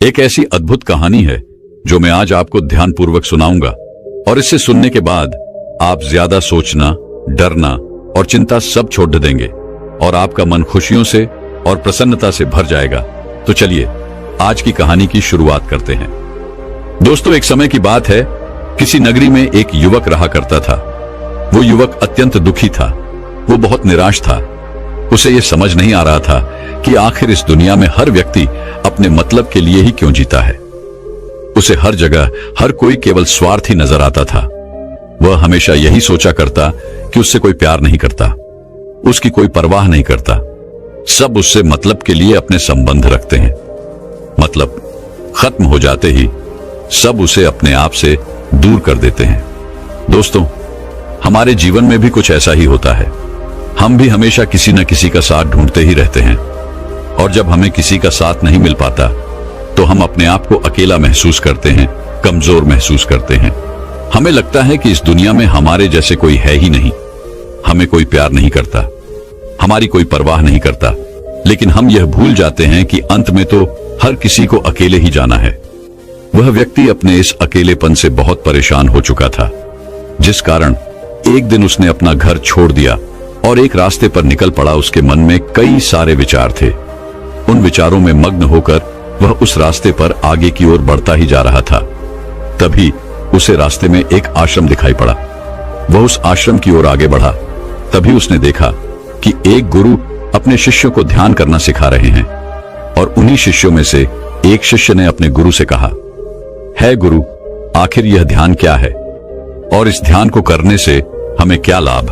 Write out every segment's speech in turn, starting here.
एक ऐसी अद्भुत कहानी है जो मैं आज आपको ध्यानपूर्वक सुनाऊंगा और इसे सुनने के बाद आप ज्यादा सोचना, डरना और चिंता सब छोड़ देंगे और आपका मन खुशियों से और प्रसन्नता से भर जाएगा। तो चलिए आज की कहानी की शुरुआत करते हैं। दोस्तों, एक समय की बात है, किसी नगरी में एक युवक रहा करता था। वो युवक अत्यंत दुखी था। वो बहुत निराश था। उसे ये समझ नहीं आ रहा था कि आखिर इस दुनिया में हर व्यक्ति अपने मतलब के लिए ही क्यों जीता है। उसे हर जगह हर कोई केवल स्वार्थी नजर आता था। वह हमेशा यही सोचा करता कि उससे कोई प्यार नहीं करता, उसकी कोई परवाह नहीं करता। सब उससे मतलब के लिए अपने संबंध रखते हैं। मतलब खत्म हो जाते ही सब उसे अपने आप से दूर कर देते हैं। दोस्तों, हमारे जीवन में भी कुछ ऐसा ही होता है। हम भी हमेशा किसी न किसी का साथ ढूंढते ही रहते हैं और जब हमें किसी का साथ नहीं मिल पाता तो हम अपने आप को अकेला महसूस करते हैं, कमजोर महसूस करते हैं। हमें लगता है कि इस दुनिया में हमारे जैसे कोई है ही नहीं। हमें कोई प्यार नहीं करता, हमारी कोई परवाह नहीं करता। लेकिन हम यह भूल जाते हैं कि अंत में तो हर किसी को अकेले ही जाना है। वह व्यक्ति अपने इस अकेलेपन से बहुत परेशान हो चुका था, जिस कारण एक दिन उसने अपना घर छोड़ दिया और एक रास्ते पर निकल पड़ा। उसके मन में कई सारे विचार थे। उन विचारों में मग्न होकर वह उस रास्ते पर आगे की ओर बढ़ता ही जा रहा था। तभी उसे रास्ते में एक आश्रम दिखाई पड़ा। वह उस आश्रम की ओर आगे बढ़ा। तभी उसने देखा कि एक गुरु अपने शिष्यों को ध्यान करना सिखा रहे हैं और उन्हीं शिष्यों में से एक शिष्य ने अपने गुरु से कहा, है गुरु, आखिर यह ध्यान क्या है और इस ध्यान को करने से हमें क्या लाभ?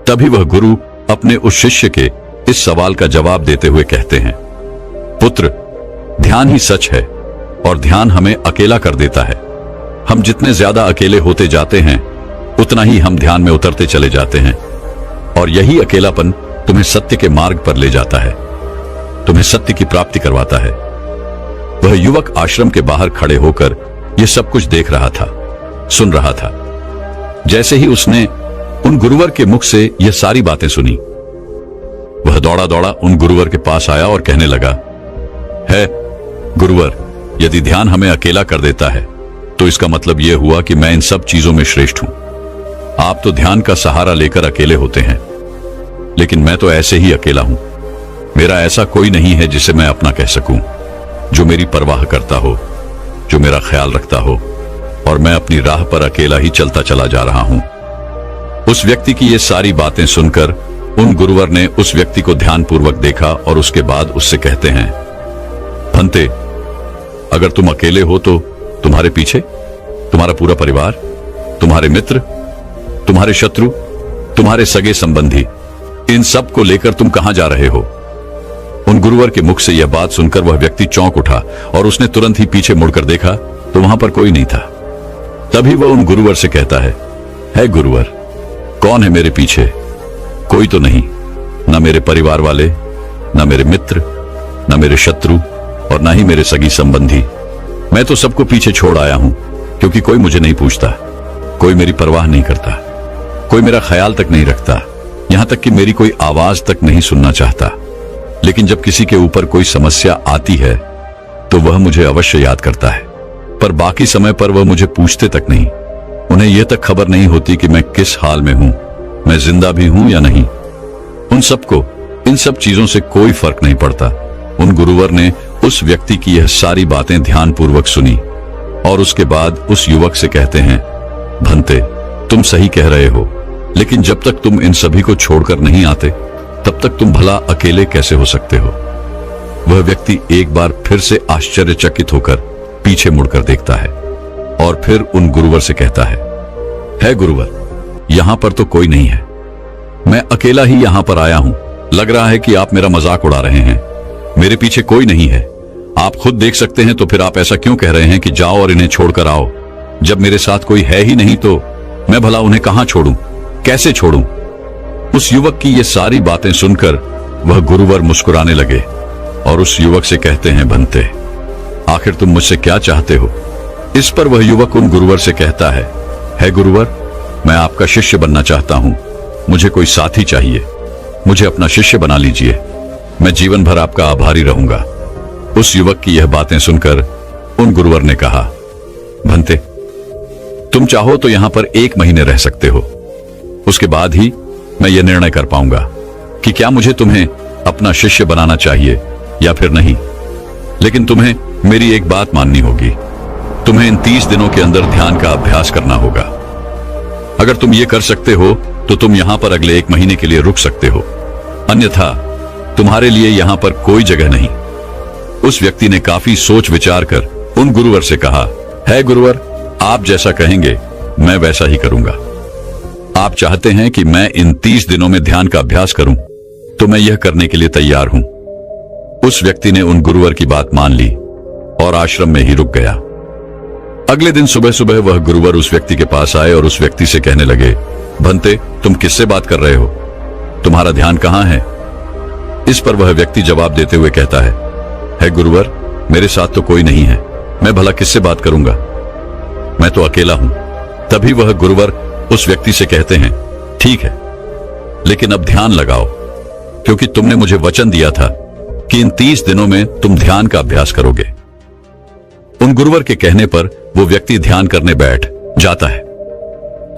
तभी वह गुरु अपने उस शिष्य के इस सवाल का जवाब देते हुए कहते हैं, पुत्र, ध्यान ही सच है और ध्यान हमें अकेला कर देता है। हम जितने ज्यादा अकेले होते जाते हैं उतना ही हम ध्यान में उतरते चले जाते हैं और यही अकेलापन तुम्हें सत्य के मार्ग पर ले जाता है, तुम्हें सत्य की प्राप्ति करवाता है। वह युवक आश्रम के बाहर खड़े होकर यह सब कुछ देख रहा था, सुन रहा था। जैसे ही उसने उन गुरुवर के मुख से यह सारी बातें सुनी, वह दौड़ा दौड़ा उन गुरुवर के पास आया और कहने लगा, है गुरुवर, यदि ध्यान हमें अकेला कर देता है तो इसका मतलब यह हुआ कि मैं इन सब चीजों में श्रेष्ठ हूं। आप तो ध्यान का सहारा लेकर अकेले होते हैं, लेकिन मैं तो ऐसे ही अकेला हूं। मेरा ऐसा कोई नहीं है जिसे मैं अपना कह सकूं, जो मेरी परवाह करता हो, जो मेरा ख्याल रखता हो, और मैं अपनी राह पर अकेला ही चलता चला जा रहा हूं। उस व्यक्ति की ये सारी बातें सुनकर उन गुरुवर ने उस व्यक्ति को ध्यानपूर्वक देखा और उसके बाद उससे कहते हैं, भंते, अगर तुम अकेले हो तो तुम्हारे पीछे तुम्हारा पूरा परिवार, तुम्हारे मित्र, तुम्हारे शत्रु, तुम्हारे सगे संबंधी, इन सब को लेकर तुम कहां जा रहे हो? उन गुरुवर के मुख से यह बात सुनकर वह व्यक्ति चौंक उठा और उसने तुरंत ही पीछे मुड़कर देखा तो वहां पर कोई नहीं था। तभी वह उन गुरुवर से कहता है गुरुवर, कौन है मेरे पीछे? कोई तो नहीं, ना मेरे परिवार वाले, ना मेरे मित्र, ना मेरे शत्रु और ना ही मेरे सगी संबंधी। मैं तो सबको पीछे छोड़ आया हूं क्योंकि कोई मुझे नहीं पूछता, कोई मेरी परवाह नहीं करता, कोई मेरा ख्याल तक नहीं रखता, यहां तक कि मेरी कोई आवाज तक नहीं सुनना चाहता। लेकिन जब किसी के ऊपर कोई समस्या आती है तो वह मुझे अवश्य याद करता है, पर बाकी समय पर वह मुझे पूछते तक नहीं। उन्हें यह तक खबर नहीं होती कि मैं किस हाल में हूं, मैं जिंदा भी हूं या नहीं। उन सबको इन सब चीजों से कोई फर्क नहीं पड़ता। उन गुरुवर ने उस व्यक्ति की यह सारी बातें ध्यानपूर्वक सुनी और उसके बाद उस युवक से कहते हैं, भंते, तुम सही कह रहे हो, लेकिन जब तक तुम इन सभी को छोड़कर नहीं आते तब तक तुम भला अकेले कैसे हो सकते हो? वह व्यक्ति एक बार फिर से आश्चर्यचकित होकर पीछे मुड़कर देखता है और फिर उन गुरुवर से कहता है गुरुवर, यहां पर तो कोई नहीं है, मैं अकेला ही यहां पर आया हूं। लग रहा है कि आप मेरा मजाक उड़ा रहे हैं। मेरे पीछे कोई नहीं है, आप खुद देख सकते हैं, तो फिर आप ऐसा क्यों कह रहे हैं कि जाओ और इन्हें छोड़कर आओ? जब मेरे साथ कोई है ही नहीं तो मैं भला उन्हें कहां छोड़ूं, कैसे छोड़ूं? उस युवक की ये सारी बातें सुनकर वह गुरुवर मुस्कुराने लगे और उस युवक से कहते हैं, भंते, आखिर तुम मुझसे क्या चाहते हो? इस पर वह युवक उन गुरुवर से कहता है गुरुवर, मैं आपका शिष्य बनना चाहता हूं, मुझे कोई साथी चाहिए, मुझे अपना शिष्य बना लीजिए, मैं जीवन भर आपका आभारी रहूंगा। उस युवक की यह बातें सुनकर उन गुरुवर ने कहा, भंते, तुम चाहो तो यहां पर 1 महीने रह सकते हो। उसके बाद ही मैं यह निर्णय कर पाऊंगा कि क्या मुझे तुम्हें अपना शिष्य बनाना चाहिए या फिर नहीं। लेकिन तुम्हें मेरी एक बात माननी होगी। तुम्हें इन 30 दिनों के अंदर ध्यान का अभ्यास करना होगा। अगर तुम ये कर सकते हो तो तुम यहां पर अगले 1 महीने के लिए रुक सकते हो, अन्यथा तुम्हारे लिए यहां पर कोई जगह नहीं। उस व्यक्ति ने काफी सोच विचार कर उन गुरुवर से कहा, है गुरुवर, आप जैसा कहेंगे मैं वैसा ही करूंगा। आप चाहते हैं कि मैं इन 30 दिनों में ध्यान का अभ्यास करूं, तो मैं यह करने के लिए तैयार हूं। उस व्यक्ति ने उन गुरुवर की बात मान ली और आश्रम में ही रुक गया। अगले दिन सुबह सुबह वह गुरुवर उस व्यक्ति के पास आए और उस व्यक्ति से कहने लगे, भंते, तुम किससे बात कर रहे हो? तुम्हारा ध्यान कहां है? इस पर वह व्यक्ति जवाब देते हुए कहता है गुरुवर, मेरे साथ तो कोई नहीं है, मैं भला किससे बात करूंगा, मैं तो अकेला हूं। तभी वह गुरुवर उस व्यक्ति से कहते हैं, ठीक है, लेकिन अब ध्यान लगाओ, क्योंकि तुमने मुझे वचन दिया था कि इन 30 दिनों में तुम ध्यान का अभ्यास करोगे। उन गुरुवर के कहने पर वो व्यक्ति ध्यान करने बैठ जाता है।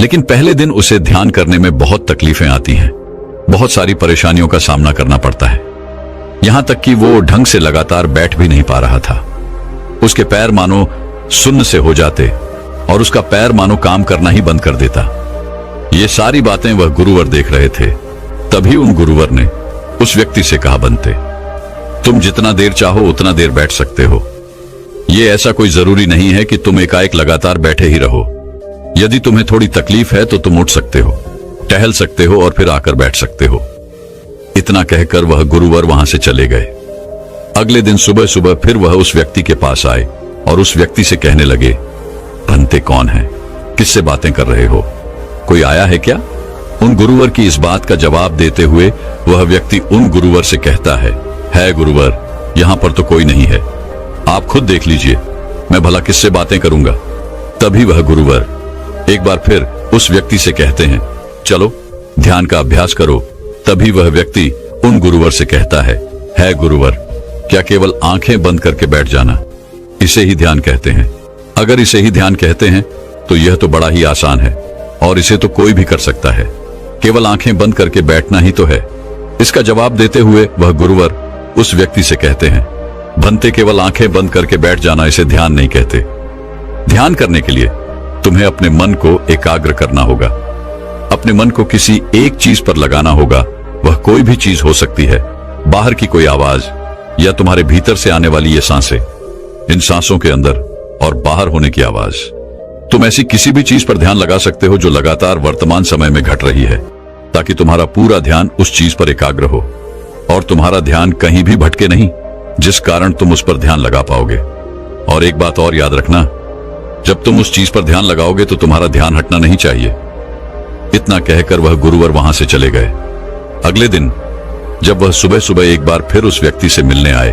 लेकिन पहले दिन उसे ध्यान करने में बहुत तकलीफें आती हैं, बहुत सारी परेशानियों का सामना करना पड़ता है। यहां तक कि वो ढंग से लगातार बैठ भी नहीं पा रहा था। उसके पैर मानो सुन्न से हो जाते और उसका पैर मानो काम करना ही बंद कर देता। ये सारी बातें वह गुरुवर देख रहे थे। तभी उन गुरुवर ने उस व्यक्ति से कहा, बनते, तुम जितना देर चाहो उतना देर बैठ सकते हो। ये ऐसा कोई जरूरी नहीं है कि तुम एकाएक लगातार बैठे ही रहो। यदि तुम्हें थोड़ी तकलीफ है तो तुम उठ सकते हो, टहल सकते हो और फिर आकर बैठ सकते हो। इतना कहकर वह गुरुवर वहां से चले गए। अगले दिन सुबह सुबह फिर वह उस व्यक्ति के पास आए और उस व्यक्ति से कहने लगे, भंते कौन है? किससे बातें कर रहे हो? कोई आया है क्या? उन गुरुवर की इस बात का जवाब देते हुए वह व्यक्ति उन गुरुवर से कहता है गुरुवर, यहां पर तो कोई नहीं है, आप खुद देख लीजिए, मैं भला किससे बातें करूंगा। तभी वह गुरुवर एक बार फिर उस व्यक्ति से कहते हैं, चलो ध्यान का अभ्यास करो। तभी वह व्यक्ति उन गुरुवर से कहता है गुरुवर, क्या केवल आंखें बंद करके बैठ जाना, इसे ही ध्यान कहते हैं? अगर इसे ही ध्यान कहते हैं तो यह तो बड़ा ही आसान है और इसे तो कोई भी कर सकता है, केवल आंखें बंद करके बैठना ही तो है। इसका जवाब देते हुए वह गुरुवर उस व्यक्ति से कहते हैं, भंते, केवल आंखें बंद करके बैठ जाना इसे ध्यान नहीं कहते। ध्यान करने के लिए तुम्हें अपने मन को एकाग्र करना होगा, अपने मन को किसी एक चीज पर लगाना होगा। वह कोई भी चीज हो सकती है, बाहर की कोई आवाज या तुम्हारे भीतर से आने वाली ये सांसें, इन सांसों के अंदर और बाहर होने की आवाज। तुम ऐसी किसी भी चीज पर ध्यान लगा सकते हो जो लगातार वर्तमान समय में घट रही है, ताकि तुम्हारा पूरा ध्यान उस चीज पर एकाग्र हो और तुम्हारा ध्यान कहीं भी भटके नहीं, जिस कारण तुम उस पर ध्यान लगा पाओगे। और एक बात और याद रखना, जब तुम उस चीज पर ध्यान लगाओगे तो तुम्हारा ध्यान हटना नहीं चाहिए। इतना कहकर वह गुरुवर वहां से चले गए। अगले दिन जब वह सुबह सुबह एक बार फिर उस व्यक्ति से मिलने आए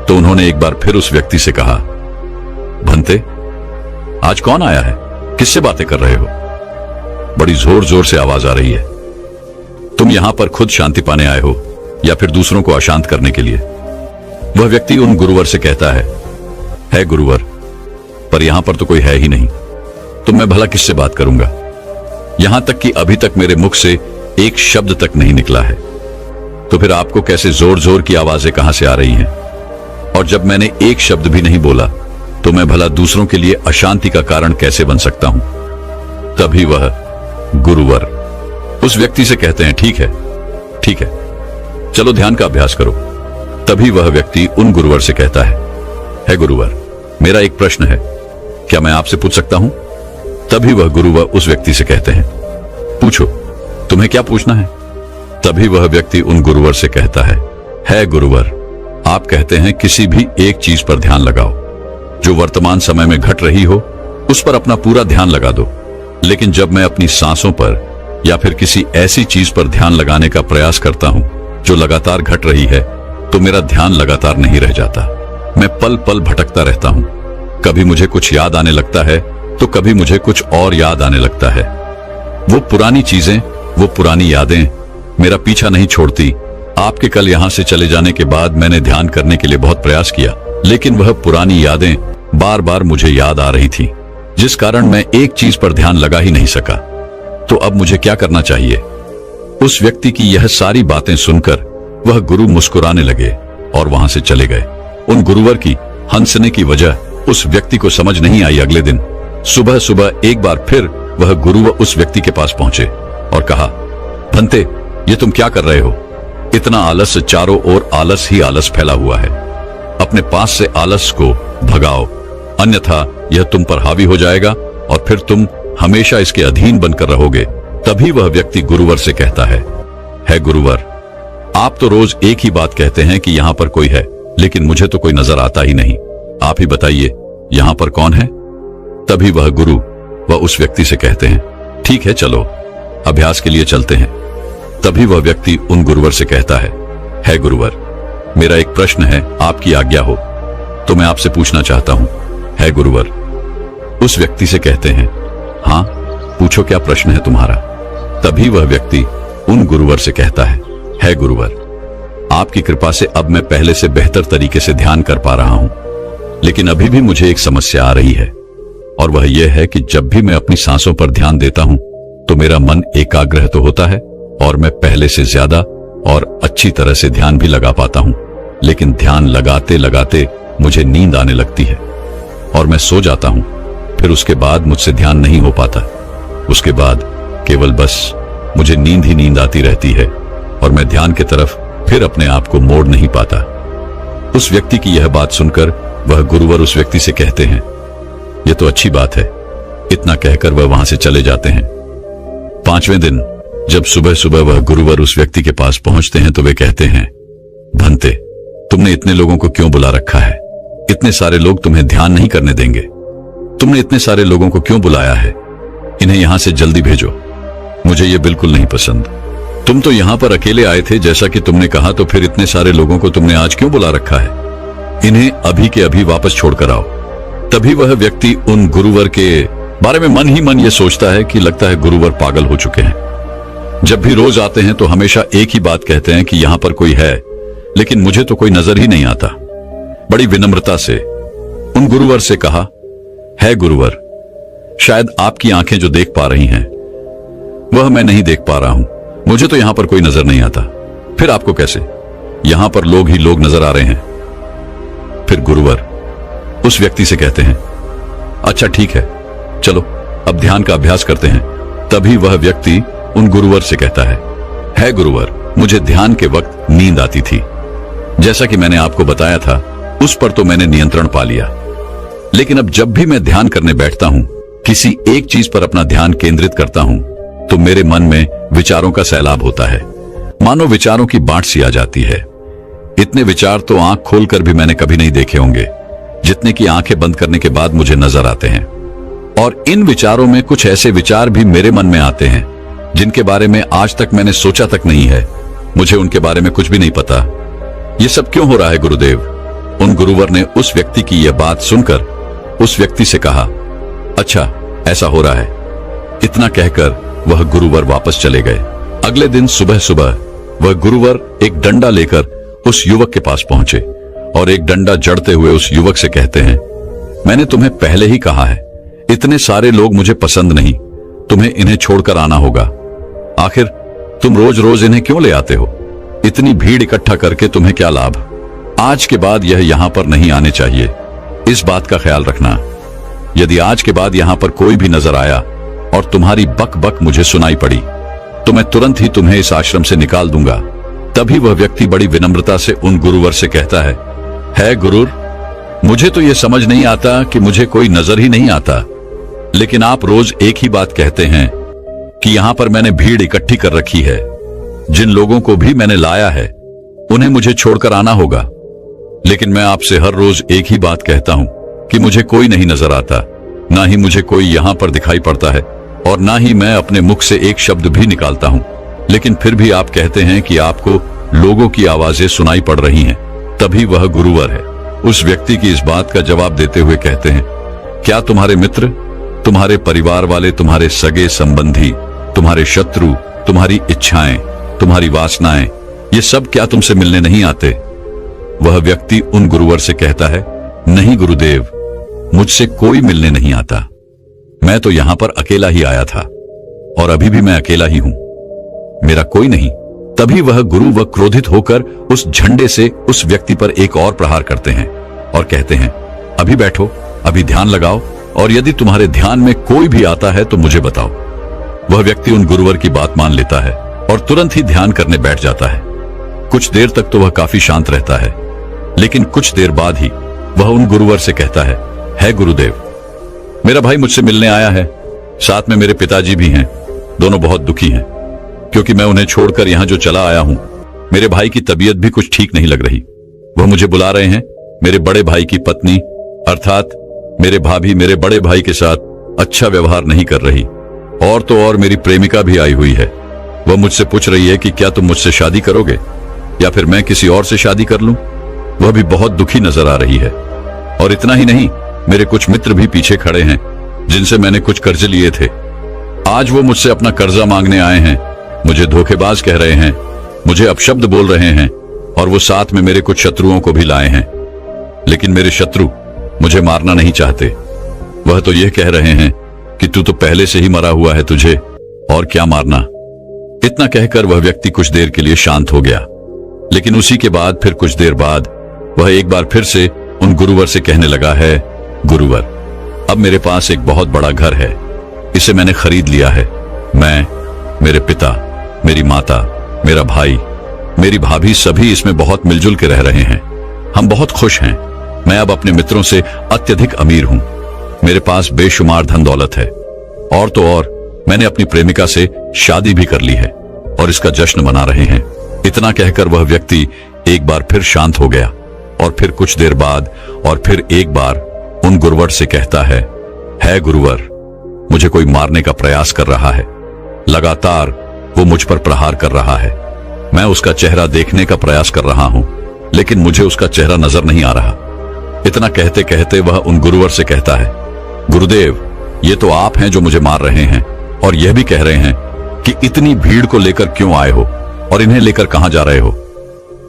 तो उन्होंने एक बार फिर उस व्यक्ति से कहा, भंते, आज कौन आया है? किससे बातें कर रहे हो? बड़ी जोर जोर से आवाज आ रही है। तुम यहां पर खुद शांति पाने आए हो या फिर दूसरों को अशांत करने के लिए? वह व्यक्ति उन गुरुवर से कहता है गुरुवर, पर यहां पर तो कोई है ही नहीं, तो मैं भला किससे बात करूंगा? यहां तक कि अभी तक मेरे मुख से एक शब्द तक नहीं निकला है, तो फिर आपको कैसे जोर जोर की आवाजें कहां से आ रही हैं? और जब मैंने एक शब्द भी नहीं बोला तो मैं भला दूसरों के लिए अशांति का कारण कैसे बन सकता हूं? तभी वह गुरुवर उस व्यक्ति से कहते हैं, ठीक है, चलो ध्यान का अभ्यास करो। तभी वह व्यक्ति उन गुरुवर से कहता है गुरुवर, मेरा एक प्रश्न है, क्या मैं आपसे पूछ सकता हूं? तभी वह गुरुवर उस व्यक्ति से कहते हैं, पूछो, तुम्हें क्या पूछना है? तभी वह व्यक्ति उन गुरुवर से कहता है गुरुवर, आप कहते हैं किसी भी एक चीज पर ध्यान लगाओ जो वर्तमान समय में घट रही हो, उस पर अपना पूरा ध्यान लगा दो। लेकिन जब मैं अपनी सांसों पर या फिर किसी ऐसी चीज पर ध्यान लगाने का प्रयास करता हूं जो लगातार घट रही है, तो मेरा ध्यान लगातार नहीं रह जाता। मैं पल पल भटकता रहता हूं। कभी मुझे कुछ याद आने लगता है तो कभी मुझे कुछ और याद आने लगता है। वो पुरानी चीजें, वो पुरानी यादें मेरा पीछा नहीं छोड़ती। आपके कल यहां से चले जाने के बाद मैंने ध्यान करने के लिए बहुत प्रयास किया, लेकिन वह पुरानी यादें बार बार मुझे याद आ रही थी, जिस कारण मैं एक चीज पर ध्यान लगा ही नहीं सका। तो अब मुझे क्या करना चाहिए? उस व्यक्ति की यह सारी बातें सुनकर वह गुरु मुस्कुराने लगे और वहां से चले गए। उन गुरुवर की हंसने की वजह उस व्यक्ति को समझ नहीं आई। अगले दिन सुबह सुबह एक बार फिर वह गुरु उस व्यक्ति के पास पहुंचे और कहा, भंते, ये तुम क्या कर रहे हो? इतना आलस, चारों ओर आलस ही आलस फैला हुआ है। अपने पास से आलस को भगाओ, अन्यथा यह तुम पर हावी हो जाएगा और फिर तुम हमेशा इसके अधीन बनकर रहोगे। तभी वह व्यक्ति गुरुवर से कहता है गुरुवर, आप तो रोज एक ही बात कहते हैं कि यहां पर कोई है, लेकिन मुझे तो कोई नजर आता ही नहीं। आप ही बताइए, यहां पर कौन है? तभी वह गुरु वह उस व्यक्ति से कहते हैं, ठीक है, चलो अभ्यास के लिए चलते हैं। तभी वह व्यक्ति उन गुरुवर से कहता है गुरुवर, मेरा एक प्रश्न है, आपकी आज्ञा हो तो मैं आपसे पूछना चाहता हूं। है गुरुवर। उस व्यक्ति से कहते हैं, हाँ पूछो, क्या प्रश्न है तुम्हारा? तभी वह व्यक्ति उन गुरुवर से कहता है गुरुवर, आपकी कृपा से अब मैं पहले से बेहतर तरीके से ध्यान कर पा रहा हूं, लेकिन अभी भी मुझे एक समस्या आ रही है, और वह यह है कि जब भी मैं अपनी सांसों पर ध्यान देता हूं तो मेरा मन एकाग्र तो होता है और मैं पहले से ज्यादा और अच्छी तरह से ध्यान भी लगा पाता हूं, लेकिन ध्यान लगाते लगाते मुझे नींद आने लगती है और मैं सो जाता हूं। फिर उसके बाद मुझसे ध्यान नहीं हो पाता। उसके बाद केवल बस मुझे नींद ही नींद आती रहती है और मैं ध्यान की तरफ फिर अपने आप को मोड़ नहीं पाता। उस व्यक्ति की यह बात सुनकर वह गुरुवर उस व्यक्ति से कहते हैं, यह तो अच्छी बात है। इतना कहकर वह वहां से चले जाते हैं। 5वें दिन जब सुबह सुबह वह गुरुवर उस व्यक्ति के पास पहुंचते हैं तो वे कहते हैं, भंते, तुमने इतने लोगों को क्यों बुला रखा है? इतने सारे लोग तुम्हें ध्यान नहीं करने देंगे। तुमने इतने सारे लोगों को क्यों बुलाया है? इन्हें यहां से जल्दी भेजो। मुझे ये बिल्कुल नहीं पसंद। तुम तो यहां पर अकेले आए थे जैसा कि तुमने कहा, तो फिर इतने सारे लोगों को तुमने आज क्यों बुला रखा है? इन्हें अभी के अभी वापस छोड़कर आओ। तभी वह व्यक्ति उन गुरुवर के बारे में मन ही मन ये सोचता है कि लगता है गुरुवर पागल हो चुके हैं। जब भी रोज आते हैं तो हमेशा एक ही बात कहते हैं कि यहां पर कोई है, लेकिन मुझे तो कोई नजर ही नहीं आता। बड़ी विनम्रता से उन गुरुवर से कहा, है गुरुवर, शायद आपकी आंखें जो देख पा रही हैं वह मैं नहीं देख पा रहा हूं। मुझे तो यहां पर कोई नजर नहीं आता। फिर आपको कैसे? यहां पर लोग ही लोग नजर आ रहे हैं। फिर गुरुवर उस व्यक्ति से कहते हैं, अच्छा ठीक है, चलो अब ध्यान का अभ्यास करते हैं। तभी वह व्यक्ति उन गुरुवर से कहता है गुरुवर, मुझे ध्यान के वक्त नींद आती थी। जैसा कि मैंने आपको बताया था, उस पर तो मैंने नियंत्रण पा लिया, लेकिन अब जब भी मैं ध्यान करने बैठता हूं, किसी एक चीज पर अपना ध्यान केंद्रित करता हूं, तो मेरे मन में विचारों का सैलाब होता है। मानो विचारों की बाढ़ सी आ जाती है। इतने विचार तो आंख खोलकर भी मैंने कभी नहीं देखे होंगे, जितने की आंखें बंद करने के बाद मुझे नजर आते हैं। और इन विचारों में कुछ ऐसे विचार भी मेरे मन में आते हैं जिनके बारे में आज तक मैंने सोचा तक नहीं है। मुझे उनके बारे में कुछ भी नहीं पता। ये सब क्यों हो रहा है गुरुदेव? उन गुरुवर ने उस व्यक्ति की यह बात सुनकर उस व्यक्ति से कहा, अच्छा ऐसा हो रहा है। इतना कहकर वह गुरुवर वापस चले गए। अगले दिन सुबह सुबह वह गुरुवर एक डंडा लेकर उस युवक के पास पहुंचे और एक डंडा जड़ते हुए उस युवक से कहते हैं, मैंने तुम्हें पहले ही कहा है, इतने सारे लोग मुझे पसंद नहीं, तुम्हें इन्हें छोड़कर आना होगा। आखिर तुम रोज रोज इन्हें क्यों ले आते हो? इतनी भीड़ इकट्ठा करके तुम्हें क्या लाभ? आज के बाद यह यहां पर नहीं आने चाहिए। इस बात का ख्याल रखना। यदि आज के बाद यहां पर कोई भी नजर आया और तुम्हारी बक बक मुझे सुनाई पड़ी, तो मैं तुरंत ही तुम्हें इस आश्रम से निकाल दूंगा। तभी वह व्यक्ति बड़ी विनम्रता से उन गुरुवर से कहता है गुरुर, मुझे तो यह समझ नहीं आता कि मुझे कोई नजर ही नहीं आता, लेकिन आप रोज एक ही बात कहते हैं कि यहां पर मैंने भीड़ इकट्ठी कर रखी है। जिन लोगों को भी मैंने लाया है उन्हें मुझे छोड़कर आना होगा, लेकिन मैं आपसे हर रोज एक ही बात कहता हूं कि मुझे कोई नहीं नजर आता, ना ही मुझे कोई यहां पर दिखाई पड़ता है और ना ही मैं अपने मुख से एक शब्द भी निकालता हूं, लेकिन फिर भी आप कहते हैं कि आपको लोगों की आवाजें सुनाई पड़ रही हैं। तभी वह गुरुवर है उस व्यक्ति की इस बात का जवाब देते हुए कहते हैं, क्या तुम्हारे मित्र, तुम्हारे परिवार वाले, तुम्हारे सगे संबंधी, तुम्हारे शत्रु, तुम्हारी इच्छाएं, तुम्हारी वासनाएं, ये सब क्या तुमसे मिलने नहीं आते? वह व्यक्ति उन गुरुवर से कहता है, नहीं गुरुदेव, मुझसे कोई मिलने नहीं आता। मैं तो यहां पर अकेला ही आया था और अभी भी मैं अकेला ही हूं, मेरा कोई नहीं। तभी वह गुरु व क्रोधित होकर उस झंडे से उस व्यक्ति पर एक और प्रहार करते हैं और कहते हैं, अभी बैठो, अभी ध्यान लगाओ, और यदि तुम्हारे ध्यान में कोई भी आता है तो मुझे बताओ। वह व्यक्ति उन गुरुवर की बात मान लेता है और तुरंत ही ध्यान करने बैठ जाता है। कुछ देर तक तो वह काफी शांत रहता है, लेकिन कुछ देर बाद ही वह उन गुरुवर से कहता है गुरुदेव, मेरा भाई मुझसे मिलने आया है, साथ में मेरे पिताजी भी हैं। दोनों बहुत दुखी हैं क्योंकि मैं उन्हें छोड़कर यहां जो चला आया हूं। मेरे भाई की तबीयत भी कुछ ठीक नहीं लग रही। वह मुझे बुला रहे हैं। मेरे बड़े भाई की पत्नी अर्थात मेरे भाभी मेरे बड़े भाई के साथ अच्छा व्यवहार नहीं कर रही, और तो और मेरी प्रेमिका भी आई हुई है। वह मुझसे पूछ रही है कि क्या तुम मुझसे शादी करोगे या फिर मैं किसी और से शादी कर लूं। वह भी बहुत दुखी नजर आ रही है। और इतना ही नहीं, मेरे कुछ मित्र भी पीछे खड़े हैं जिनसे मैंने कुछ कर्ज लिए थे। आज वो मुझसे अपना कर्जा मांगने आए हैं, मुझे धोखेबाज कह रहे हैं, मुझे अपशब्द बोल रहे हैं, और वो साथ में मेरे कुछ शत्रुओं को भी लाए हैं। लेकिन मेरे शत्रु मुझे मारना नहीं चाहते। वह तो यह कह रहे हैं कि तू तो पहले से ही मरा हुआ है, तुझे और क्या मारना। इतना कहकर वह व्यक्ति कुछ देर के लिए शांत हो गया, लेकिन उसी के बाद फिर कुछ देर बाद वह एक बार फिर से उन गुरुवर से कहने लगा है, गुरुवर, अब मेरे पास एक बहुत बड़ा घर है, इसे मैंने खरीद लिया है। मैं, मेरे पिता, मेरी माता, मेरा भाई, मेरी भाभी सभी इसमें बहुत मिलजुल के रह रहे हैं। हम बहुत खुश हैं। मैं अब अपने मित्रों से अत्यधिक अमीर हूं। मेरे पास बेशुमार धन दौलत है, और तो और मैंने अपनी प्रेमिका से शादी भी कर ली है और इसका जश्न मना रहे हैं। इतना कहकर वह व्यक्ति एक बार फिर शांत हो गया और फिर कुछ देर बाद और फिर एक बार उन गुरुवर से कहता है गुरुवर, मुझे कोई मारने का प्रयास कर रहा है। लगातार वो मुझ पर प्रहार कर रहा है। मैं उसका चेहरा देखने का प्रयास कर रहा हूं, लेकिन मुझे उसका चेहरा नजर नहीं आ रहा। इतना कहते कहते वह उन गुरुवर से कहता है, गुरुदेव, ये तो आप हैं जो मुझे मार रहे हैं और यह भी कह रहे हैं कि इतनी भीड़ को लेकर क्यों आए हो और इन्हें लेकर कहां जा रहे हो।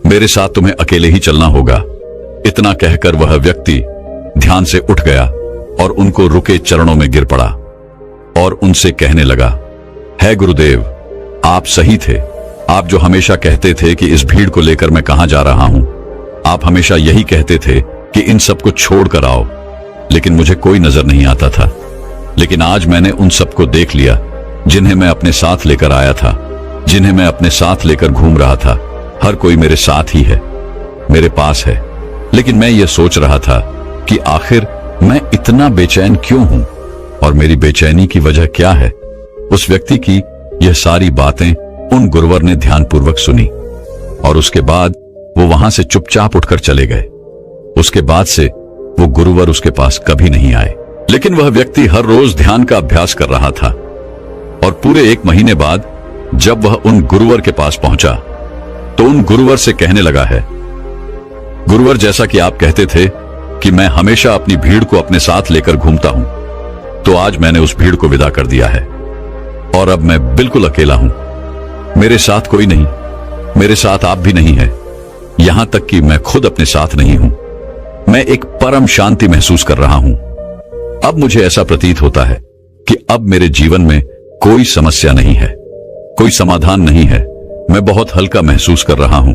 मेरे साथ तुम्हें अकेले ही चलना होगा। इतना कहकर वह व्यक्ति ध्यान से उठ गया और उनको रुके चरणों में गिर पड़ा और उनसे कहने लगा, है गुरुदेव, आप सही थे। आप जो हमेशा कहते थे कि इस भीड़ को लेकर मैं कहां जा रहा हूं, आप हमेशा यही कहते थे कि इन सबको छोड़ कर आओ, लेकिन मुझे कोई नजर नहीं आता था। लेकिन आज मैंने उन सबको देख लिया जिन्हें मैं अपने साथ लेकर आया था, जिन्हें मैं अपने साथ लेकर घूम रहा था। हर कोई मेरे साथ ही है, मेरे पास है। लेकिन मैं ये सोच रहा था कि आखिर मैं इतना बेचैन क्यों हूं और मेरी बेचैनी की वजह क्या है। उस व्यक्ति की यह सारी बातें उन गुरुवर ने ध्यानपूर्वक सुनी और उसके बाद वो वहां से चुपचाप उठकर चले गए। उसके बाद से वो गुरुवर उसके पास कभी नहीं आए। लेकिन वह व्यक्ति हर रोज ध्यान का अभ्यास कर रहा था और पूरे 1 महीने बाद जब वह उन गुरुवर के पास पहुंचा तो उन गुरुवर से कहने लगा है, गुरुवर, जैसा कि आप कहते थे कि मैं हमेशा अपनी भीड़ को अपने साथ लेकर घूमता हूं, तो आज मैंने उस भीड़ को विदा कर दिया है और अब मैं बिल्कुल अकेला हूं। मेरे साथ कोई नहीं, मेरे साथ आप भी नहीं है, यहां तक कि मैं खुद अपने साथ नहीं हूं। मैं एक परम शांति महसूस कर रहा हूं। अब मुझे ऐसा प्रतीत होता है कि अब मेरे जीवन में कोई समस्या नहीं है, कोई समाधान नहीं है। मैं बहुत हल्का महसूस कर रहा हूं,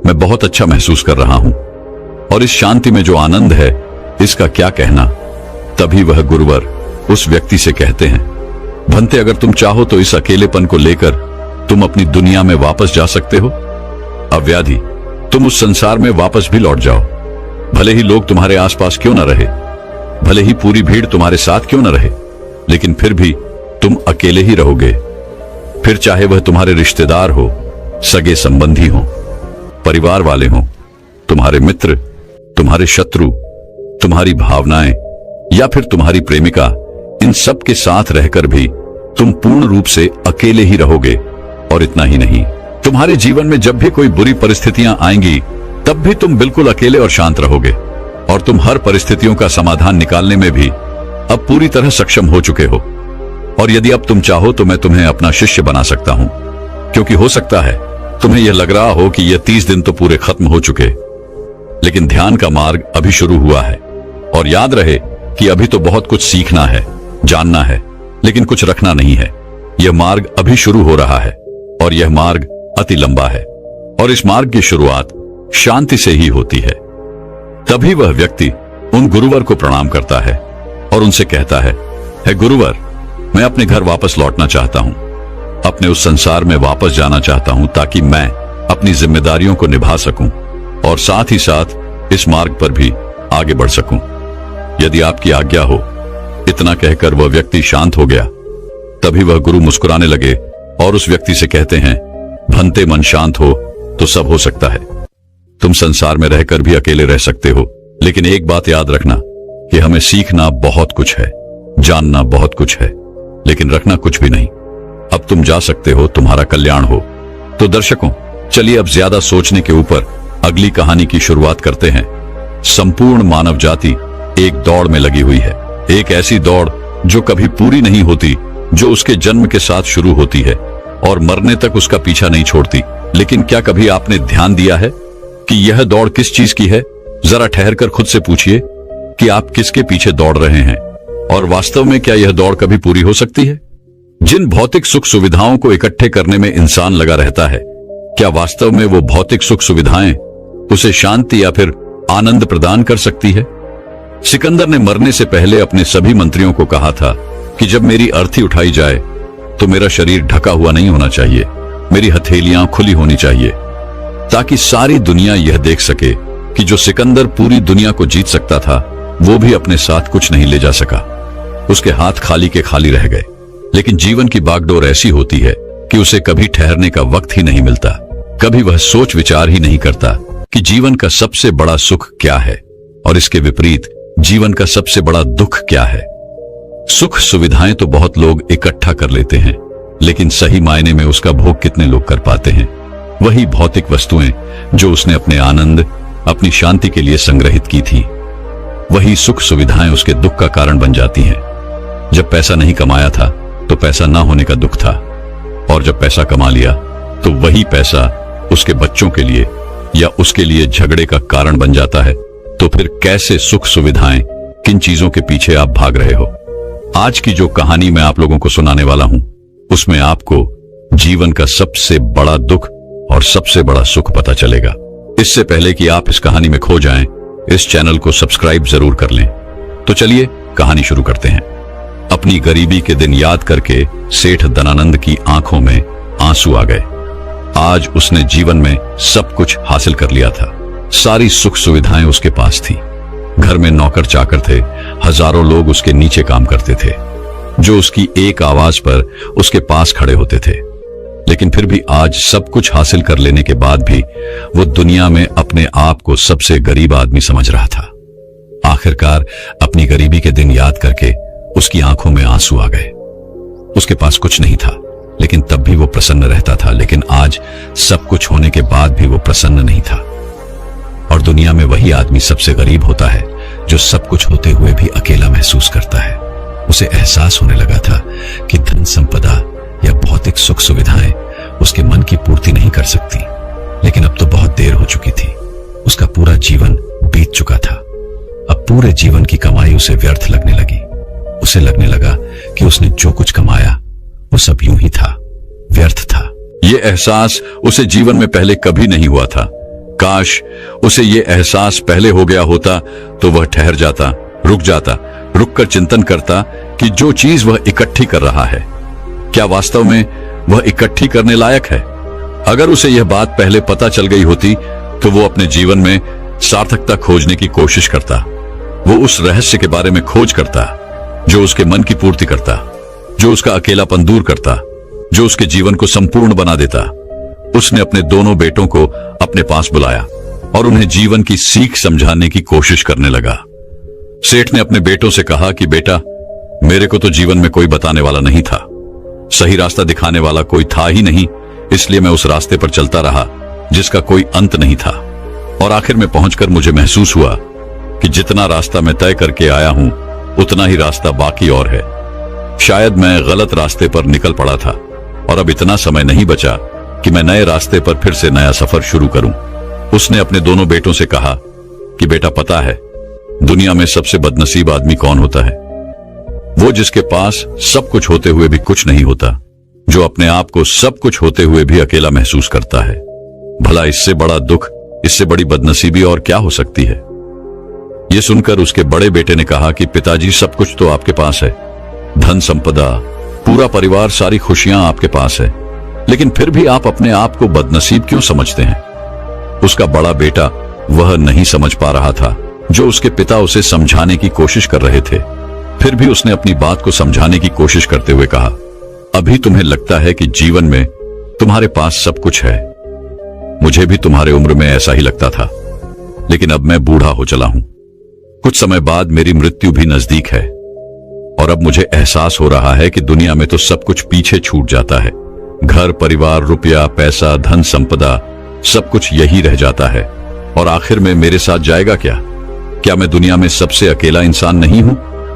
मैं बहुत अच्छा महसूस कर रहा हूं और इस शांति में जो आनंद है इसका क्या कहना। तभी वह गुरुवर उस व्यक्ति से कहते हैं, भंते, अगर तुम चाहो तो इस अकेलेपन को लेकर तुम अपनी दुनिया में वापस जा सकते हो। अव्याधि, तुम उस संसार में वापस भी लौट जाओ। भले ही लोग तुम्हारे आसपास क्यों न रहे, भले ही पूरी भीड़ तुम्हारे साथ क्यों न रहे, लेकिन फिर भी तुम अकेले ही रहोगे। फिर चाहे वह तुम्हारे रिश्तेदार हो, सगे संबंधी हो, परिवार वाले हो, तुम्हारे मित्र, तुम्हारे शत्रु, तुम्हारी भावनाएं या फिर तुम्हारी प्रेमिका, इन सब के साथ रहकर भी तुम पूर्ण रूप से अकेले ही रहोगे। और इतना ही नहीं, तुम्हारे जीवन में जब भी कोई बुरी परिस्थितियां आएंगी तब भी तुम बिल्कुल अकेले और शांत रहोगे और तुम हर परिस्थितियों का समाधान निकालने में भी अब पूरी तरह सक्षम हो चुके हो। और यदि अब तुम चाहो तो मैं तुम्हें अपना शिष्य बना सकता हूं, क्योंकि हो सकता है तुम्हें यह लग रहा हो कि यह 30 दिन तो पूरे खत्म हो चुके, लेकिन ध्यान का मार्ग अभी शुरू हुआ है। और याद रहे कि अभी तो बहुत कुछ सीखना है, जानना है, लेकिन कुछ रखना नहीं है। यह मार्ग अभी शुरू हो रहा है और यह मार्ग अति लंबा है। और इस मार्ग की शुरुआत शांति से ही होती है। तभी वह व्यक्ति उन गुरुवर को प्रणाम करता है और उनसे कहता है, हे गुरुवर, मैं अपने घर वापस लौटना चाहता हूं, अपने उस संसार में वापस जाना चाहता हूं ताकि मैं अपनी जिम्मेदारियों को निभा सकूं और साथ ही साथ इस मार्ग पर भी आगे बढ़ सकूं। यदि आपकी आज्ञा हो। इतना कहकर वह व्यक्ति शांत हो गया। तभी वह गुरु मुस्कुराने लगे और उस व्यक्ति से कहते हैं, भंते मन शांत हो तो सब हो सकता है। तुम संसार में रहकर भी अकेले रह सकते हो, लेकिन एक बात याद रखना कि हमें सीखना बहुत कुछ है, जानना बहुत कुछ है, लेकिन रखना कुछ भी नहीं। अब तुम जा सकते हो, तुम्हारा कल्याण हो। तो दर्शकों, चलिए अब ज्यादा सोचने के ऊपर अगली कहानी की शुरुआत करते हैं। संपूर्ण मानव जाति एक दौड़ में लगी हुई है, एक ऐसी दौड़ जो कभी पूरी नहीं होती, जो उसके जन्म के साथ शुरू होती है और मरने तक उसका पीछा नहीं छोड़ती। लेकिन क्या कभी आपने ध्यान दिया है कि यह दौड़ किस चीज की है? जरा ठहरकर खुद से पूछिए कि आप किसके पीछे दौड़ रहे हैं और वास्तव में क्या यह दौड़ कभी पूरी हो सकती है? जिन भौतिक सुख सुविधाओं को इकट्ठे करने में इंसान लगा रहता है, क्या वास्तव में वो भौतिक सुख सुविधाएं उसे शांति या फिर आनंद प्रदान कर सकती है? सिकंदर ने मरने से पहले अपने सभी मंत्रियों को कहा था कि जब मेरी अर्थी उठाई जाए तो मेरा शरीर ढका हुआ नहीं होना चाहिए, मेरी हथेलियां खुली होनी चाहिए, ताकि सारी दुनिया यह देख सके कि जो सिकंदर पूरी दुनिया को जीत सकता था, वो भी अपने साथ कुछ नहीं ले जा सका। उसके हाथ खाली के खाली रह गए। लेकिन जीवन की बागडोर ऐसी होती है कि उसे कभी ठहरने का वक्त ही नहीं मिलता। कभी वह सोच विचार ही नहीं करता कि जीवन का सबसे बड़ा सुख क्या है और इसके विपरीत जीवन का सबसे बड़ा दुख क्या है। सुख सुविधाएं तो बहुत लोग इकट्ठा कर लेते हैं, लेकिन सही मायने में उसका भोग कितने लोग कर पाते हैं? वही भौतिक वस्तुएं जो उसने अपने आनंद, अपनी शांति के लिए संग्रहित की थी, वही सुख सुविधाएं उसके दुख का कारण बन जाती हैं। जब पैसा नहीं कमाया था तो पैसा ना होने का दुख था, और जब पैसा कमा लिया तो वही पैसा उसके बच्चों के लिए या उसके लिए झगड़े का कारण बन जाता है। तो फिर कैसे सुख सुविधाएं, किन चीजों के पीछे आप भाग रहे हो? आज की जो कहानी मैं आप लोगों को सुनाने वाला हूं, उसमें आपको जीवन का सबसे बड़ा दुख और सबसे बड़ा सुख पता चलेगा। इससे पहले कि आप इस कहानी में खो जाएं, इस चैनल को सब्सक्राइब जरूर कर लें। तो चलिए कहानी शुरू करते हैं। अपनी गरीबी के दिन याद करके सेठ धनानंद की आंखों में आंसू आ गए। आज उसने जीवन में सब कुछ हासिल कर लिया था। सारी सुख सुविधाएं उसके पास थी। घर में नौकर चाकर थे, हजारों लोग उसके नीचे काम करते थे, जो उसकी एक आवाज पर उसके पास खड़े होते थे। लेकिन फिर भी आज सब कुछ हासिल कर लेने के बाद भी वो दुनिया में अपने आप को सबसे गरीब आदमी समझ रहा था। आखिरकार अपनी गरीबी के दिन याद करके उसकी आंखों में आंसू आ गए। उसके पास कुछ नहीं था, लेकिन तब भी वो प्रसन्न रहता था। लेकिन आज सब कुछ होने के बाद भी वो प्रसन्न नहीं था। और दुनिया में वही आदमी सबसे गरीब होता है जो सब कुछ होते हुए भी अकेला महसूस करता है। उसे एहसास होने लगा था कि धन संपदा या भौतिक सुख सुविधाएं उसके मन की पूर्ति नहीं कर सकती। लेकिन अब तो बहुत देर हो चुकी थी। उसका पूरा जीवन बीत चुका था। अब पूरे जीवन की कमाई उसे व्यर्थ लगने लगी। उसे लगने लगा कि उसने जो कुछ कमाया वो सब यूं ही था, व्यर्थ था। ये एहसास उसे जीवन में पहले कभी नहीं हुआ था। काश उसे ये एहसास पहले हो गया होता तो वह ठहर जाता, रुक जाता, रुककर चिंतन करता कि जो चीज वह इकट्ठी कर रहा है, क्या वास्तव में वह इकट्ठी करने लायक है? अगर उसे यह बात पहले पता चल गई होती तो वो अपने जीवन में सार्थकता खोजने की कोशिश करता। वो उस रहस्य के बारे में खोज करता जो उसके मन की पूर्ति करता, जो उसका अकेलापन दूर करता, जो उसके जीवन को संपूर्ण बना देता। उसने अपने दोनों बेटों को अपने पास बुलाया और उन्हें जीवन की सीख समझाने की कोशिश करने लगा। सेठ ने अपने बेटों से कहा कि बेटा, मेरे को तो जीवन में कोई बताने वाला नहीं था, सही रास्ता दिखाने वाला कोई था ही नहीं, इसलिए मैं उस रास्ते पर चलता रहा जिसका कोई अंत नहीं था। और आखिर में पहुंचकर मुझे महसूस हुआ कि जितना रास्ता मैं तय करके आया हूं उतना ही रास्ता बाकी और है। शायद मैं गलत रास्ते पर निकल पड़ा था और अब इतना समय नहीं बचा कि मैं नए रास्ते पर फिर से नया सफर शुरू करूं। उसने अपने दोनों बेटों से कहा कि बेटा पता है दुनिया में सबसे बदनसीब आदमी कौन होता है? वो जिसके पास सब कुछ होते हुए भी कुछ नहीं होता, जो अपने आप को सब कुछ होते हुए भी अकेला महसूस करता है। भला इससे बड़ा दुख, इससे बड़ी बदनसीबी और क्या हो सकती है? यह सुनकर उसके बड़े बेटे ने कहा कि पिताजी, सब कुछ तो आपके पास है, धन संपदा, पूरा परिवार, सारी खुशियां आपके पास है, लेकिन फिर भी आप अपने आप को बदनसीब क्यों समझते हैं? उसका बड़ा बेटा वह नहीं समझ पा रहा था जो उसके पिता उसे समझाने की कोशिश कर रहे थे। फिर भी उसने अपनी बात को समझाने की कोशिश करते हुए कहा, अभी तुम्हें लगता है कि जीवन में तुम्हारे पास सब कुछ है। मुझे भी तुम्हारे उम्र में ऐसा ही लगता था, लेकिन अब मैं बूढ़ा हो चला हूं। कुछ समय बाद मेरी मृत्यु भी नजदीक है और अब मुझे एहसास हो रहा है कि दुनिया में तो सब कुछ पीछे छूट जाता है। घर, परिवार, रुपया, पैसा, धन संपदा, सब कुछ यही रह जाता है और आखिर में मेरे साथ जाएगा क्या? क्या मैं दुनिया में सबसे अकेला इंसान नहीं हूं?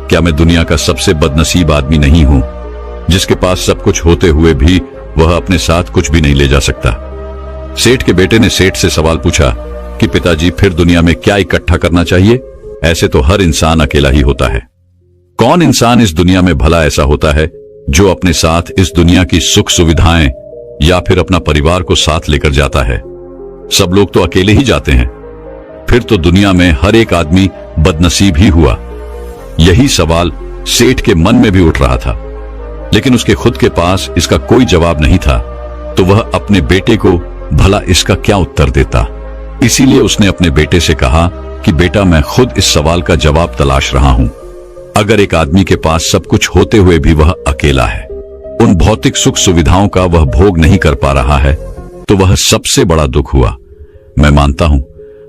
क्या मैं दुनिया का सबसे बदनसीब आदमी नहीं हूं, जिसके पास सब कुछ होते हुए भी वह अपने साथ कुछ भी नहीं ले जा सकता? सेठ के बेटे ने सेठ से सवाल पूछा कि पिताजी, फिर दुनिया में क्या इकट्ठा करना चाहिए? ऐसे तो हर इंसान अकेला ही होता है। कौन इंसान इस दुनिया में भला ऐसा होता है जो अपने साथ इस दुनिया की सुख सुविधाएं या फिर अपना परिवार को साथ लेकर जाता है? सब लोग तो अकेले ही जाते हैं। फिर तो दुनिया में हर एक आदमी बदनसीब ही हुआ। यही सवाल सेठ के मन में भी उठ रहा था, लेकिन उसके खुद के पास इसका कोई जवाब नहीं था, तो वह अपने बेटे को भला इसका क्या उत्तर देता। इसीलिए उसने अपने बेटे से कहा कि बेटा, मैं खुद इस सवाल का जवाब तलाश रहा हूं। अगर एक आदमी के पास सब कुछ होते हुए भी वह अकेला है, उन भौतिक सुख सुविधाओं का वह भोग नहीं कर पा रहा है, तो वह सबसे बड़ा दुख हुआ। मैं मानता हूं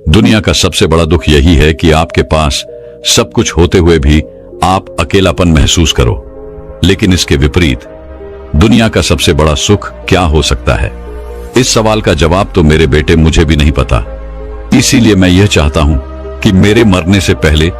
दुनिया का सबसे बड़ा दुख यही है कि आपके पास सब कुछ होते हुए भी आप अकेलापन महसूस करो। लेकिन इसके विपरीत दुनिया का सबसे बड़ा सुख क्या हो सकता है? इस सवाल का जवाब तो मेरे बेटे मुझे भी नहीं पता। इसीलिए मैं यह चाहता हूं कि मेरे मरने से पहले